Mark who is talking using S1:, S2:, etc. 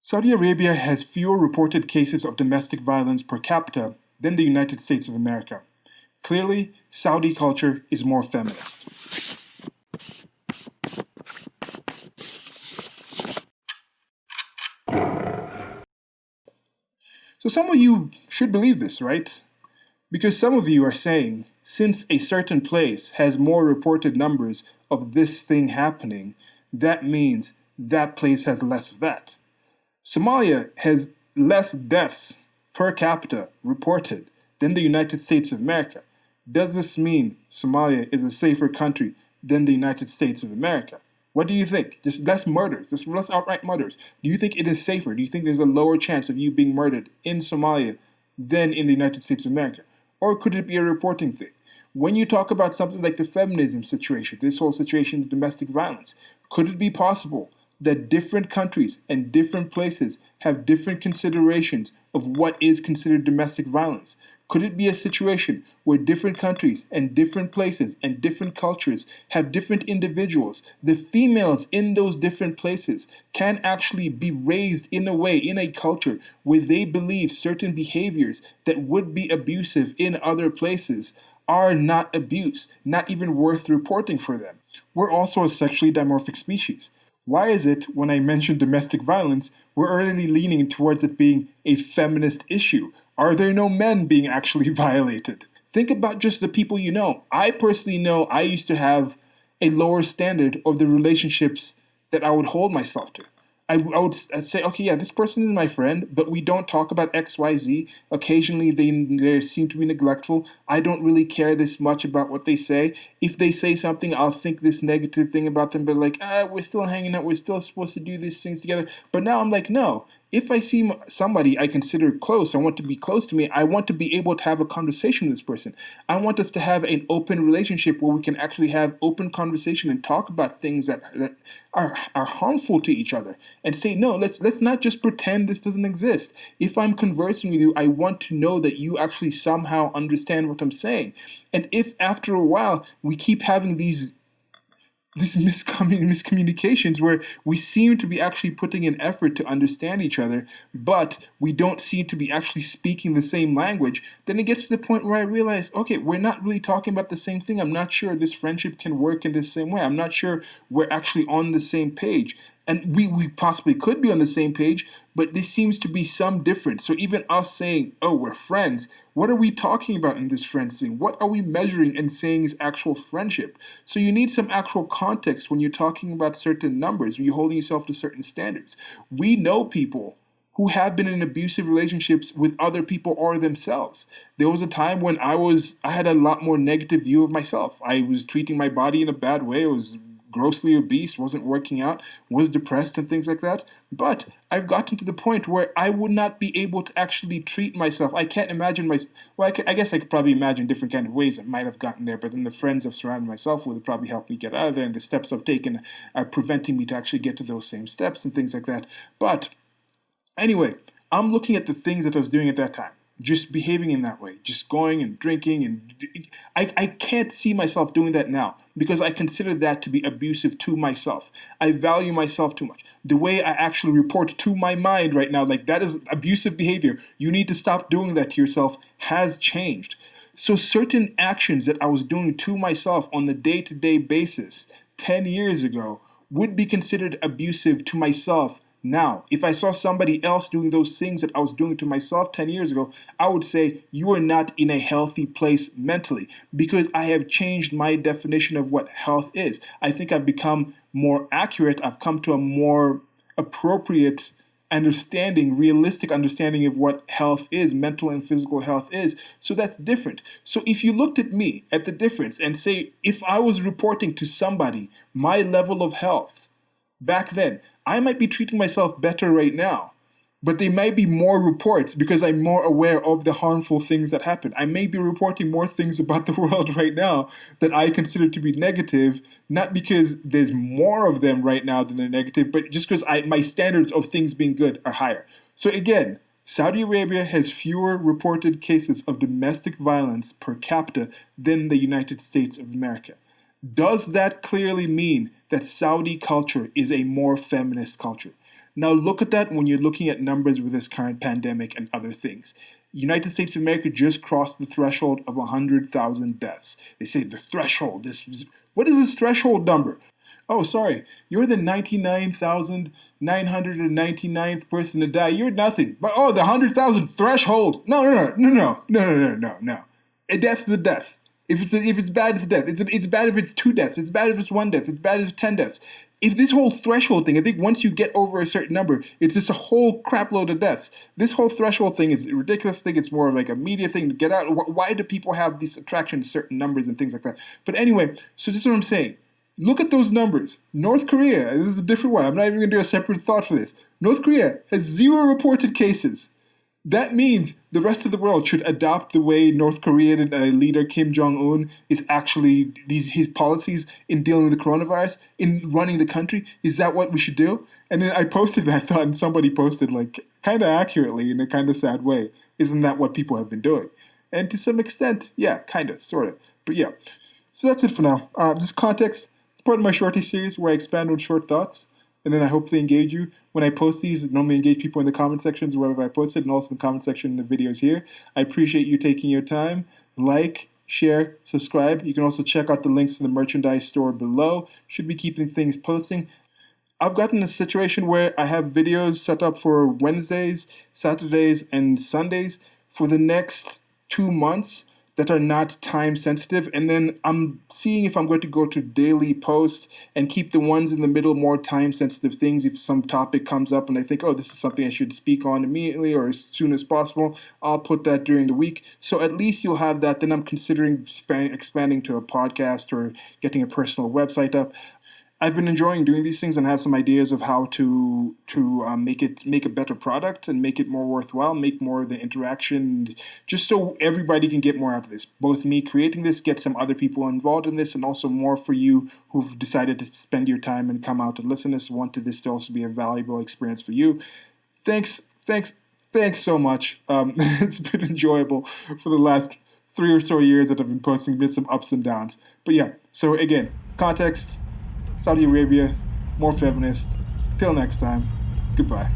S1: Saudi Arabia has fewer reported cases of domestic violence per capita than the United States of America. Clearly, Saudi culture is more feminist. So some of you should believe this, right? Because some of you are saying, since a certain place has more reported numbers of this thing happening, that means that place has less of that. Somalia has less deaths per capita reported than the United States of America. Does this mean Somalia is a safer country than the United States of America? What do you think? Just less murders, just less outright murders. Do you think it is safer? Do you think there's a lower chance of you being murdered in Somalia than in the United States of America? Or could it be a reporting thing? When you talk about something like the feminism situation, this whole situation of domestic violence, could it be possible that different countries and different places have different considerations of what is considered domestic violence? Could it be a situation where different countries and different places and different cultures have different individuals? The females in those different places can actually be raised in a way, in a culture, where they believe certain behaviors that would be abusive in other places are not abuse, not even worth reporting for them. We're also a sexually dimorphic species. Why is it when I mention domestic violence, we're early leaning towards it being a feminist issue? Are there no men being actually violated? Think about just the people you know. I personally know I used to have a lower standard of the relationships that I would hold myself to. I'd say, okay, yeah, this person is my friend, but we don't talk about X, Y, Z. Occasionally, they seem to be neglectful. I don't really care this much about what they say. If they say something, I'll think this negative thing about them, but like, we're still hanging out. We're still supposed to do these things together. But now I'm like, no. If I see somebody I consider close, I want to be close to me, I want to be able to have a conversation with this person. I want us to have an open relationship where we can actually have open conversation and talk about things that are harmful to each other and say, no, let's not just pretend this doesn't exist. If I'm conversing with you, I want to know that you actually somehow understand what I'm saying. And if after a while we keep having these miscommunications where we seem to be actually putting an effort to understand each other, but we don't seem to be actually speaking the same language, then it gets to the point where I realize, okay, we're not really talking about the same thing. I'm not sure this friendship can work in the same way. I'm not sure we're actually on the same page. And we possibly could be on the same page, but there seems to be some difference. So even us saying, oh, we're friends, what are we talking about in this friends thing? What are we measuring and saying is actual friendship? So you need some actual context when you're talking about certain numbers, when you're holding yourself to certain standards. We know people who have been in abusive relationships with other people or themselves. There was a time when I had a lot more negative view of myself. I was treating my body in a bad way. I was grossly obese, wasn't working out, was depressed and things like that. But I've gotten to the point where I would not be able to actually treat myself. I can't imagine I guess I could probably imagine different kind of ways that might have gotten there, but then the friends I've surrounded myself with have probably helped me get out of there, and the steps I've taken are preventing me to actually get to those same steps and things like that. But anyway, I'm looking at the things that I was doing at that time. Just behaving in that way, just going and drinking, and I can't see myself doing that now because I consider that to be abusive to myself. I value myself too much. The way I actually report to my mind right now, like that is abusive behavior. You need to stop doing that to yourself, has changed. So certain actions that I was doing to myself on the day-to-day basis 10 years ago would be considered abusive to myself now. If I saw somebody else doing those things that I was doing to myself 10 years ago, I would say you are not in a healthy place mentally because I have changed my definition of what health is. I think I've become more accurate. I've come to a more appropriate understanding, realistic understanding of what health is, mental and physical health is. So that's different. So if you looked at me, at the difference, and say, if I was reporting to somebody my level of health back then, I might be treating myself better right now, but there might be more reports because I'm more aware of the harmful things that happen. I may be reporting more things about the world right now that I consider to be negative, not because there's more of them right now than they're negative, but just because my standards of things being good are higher. So again, Saudi Arabia has fewer reported cases of domestic violence per capita than the United States of America. Does that clearly mean that Saudi culture is a more feminist culture? Now look at that when you're looking at numbers with this current pandemic and other things. United States of America just crossed the threshold of 100,000 deaths. They say the threshold. What is this threshold number? Oh, sorry, you're the 99,999th person to die. You're nothing. But oh, the 100,000 threshold. No. A death is a death. If it's bad, it's a death. It's bad if it's 2 deaths. It's bad if it's 1 death. It's bad if it's 10 deaths. If this whole threshold thing, I think once you get over a certain number, it's just a whole crap load of deaths. This whole threshold thing is a ridiculous thing. It's more like a media thing to get out. Why do people have this attraction to certain numbers and things like that? But anyway, so this is what I'm saying. Look at those numbers. North Korea, this is a different one. I'm not even going to do a separate thought for this. North Korea has 0 reported cases. That means the rest of the world should adopt the way North Korean leader Kim Jong-un is actually, his policies in dealing with the coronavirus, in running the country. Is that what we should do? And then I posted that thought, and somebody posted, like, kind of accurately in a kind of sad way. Isn't that what people have been doing? And to some extent, yeah, kind of, sort of. But yeah, so that's it for now. This context, it's part of my shorty series where I expand on short thoughts. And then I hope they engage you. When I post these, I normally engage people in the comment sections wherever I post it, and also in the comment section in the videos here. I appreciate you taking your time. Like, share, subscribe. You can also check out the links to the merchandise store below. Should be keeping things posting. I've gotten a situation where I have videos set up for Wednesdays, Saturdays, and Sundays for the next 2 months that are not time sensitive, and then I'm seeing if I'm going to go to daily post and keep the ones in the middle more time sensitive things. If some topic comes up and I think, oh, this is something I should speak on immediately or as soon as possible, I'll put that during the week. So at least you'll have that. Then I'm considering expanding to a podcast or getting a personal website up. I've been enjoying doing these things and have some ideas of how to make a better product and make it more worthwhile, make more of the interaction, just so everybody can get more out of this. Both me creating this, get some other people involved in this, and also more for you who've decided to spend your time and come out and listen to this, wanted this to also be a valuable experience for you. Thanks so much. It's been enjoyable for the last 3 or so years that I've been posting, been some ups and downs. But yeah, so again, context, Saudi Arabia, more feminist. Till next time, goodbye.